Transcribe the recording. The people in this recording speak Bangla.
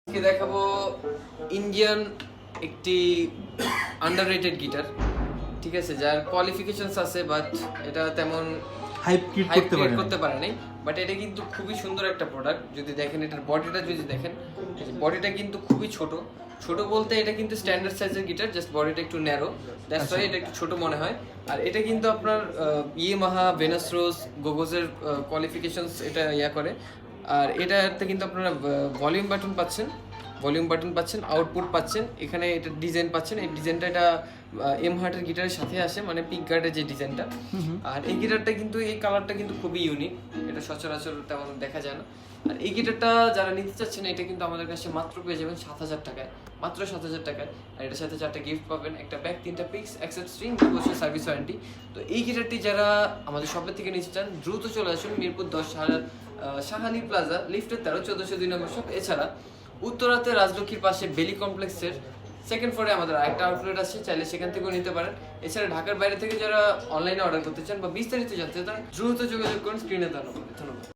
আজকে দেখাবো ইন্ডিয়ান একটি আন্ডাররেটেড গিটার, ঠিক আছে, যার কোয়ালিফিকেশনস আছে বাট এটা তেমন হাইপ ক্রিয়েট করতে পারে নাই। বাট এটা কিন্তু খুবই সুন্দর একটা প্রোডাক্ট। যদি দেখেন এটার বডিটা, যদি দেখেন বডিটা কিন্তু খুবই ছোট বলতে এটা কিন্তু স্ট্যান্ডার্ড সাইজের গিটার, জাস্ট বডিটা একটু ন্যারো, দ্যাটস ওয়াই এটা একটু ছোট মনে হয়। আর এটা কিন্তু আপনার ইয়ামাহা, ভেনাস রোজ, গোগোজের কোয়ালিফিকেশনস এটা করে। আর এটাতে কিন্তু আপনারা ভলিউম বাটন পাচ্ছেন, আউটপুট পাচ্ছেন, এখানে এটা ডিজাইন পাচ্ছেন। এই ডিজাইনটা এটা এম হার্টের গিটারের সাথে আসে, মানে পিক গার্ডের যে ডিজাইনটা। আর এই গিটারটা কিন্তু, এই কালারটা কিন্তু খুবই ইউনিক, এটা সচরাচর তেমন দেখা যায় না। আর এই গিটারটা যারা নিতে চাচ্ছেন, এটা কিন্তু আমাদের কাছে মাত্র পেয়ে যাবেন 7,000 টাকায়, মাত্র 7,000 টাকায়। আর এটার সাথে 4টা গিফট পাবেন, একটা ব্যাগ, 3টা পিক্স, অ্যাক্সেস স্ট্রিং, 2 বছর সার্ভিস ওয়ারেন্টি। তো এই গিটারটি যারা আমাদের শপের থেকে নিতে চান, দ্রুত চলে আসুন মিরপুর 10 শাহালি প্লাজা, লিফটের 13, 1402 নম্বর শপ। এছাড়া উত্তরাতে রাজলক্ষ্মীর পাশে বেলি কমপ্লেক্সের সেকেন্ড ফ্লোরে আমাদের আরেকটা আউটলেট আছে, চাইলে সেখান থেকেও নিতে পারেন। এছাড়া ঢাকার বাইরে থেকে যারা অনলাইনে অর্ডার করতে চান বা বিস্তারিত জানতে চান, দ্রুত যোগাযোগ করুন স্ক্রিনে দেওয়া নম্বরে। ধন্যবাদ।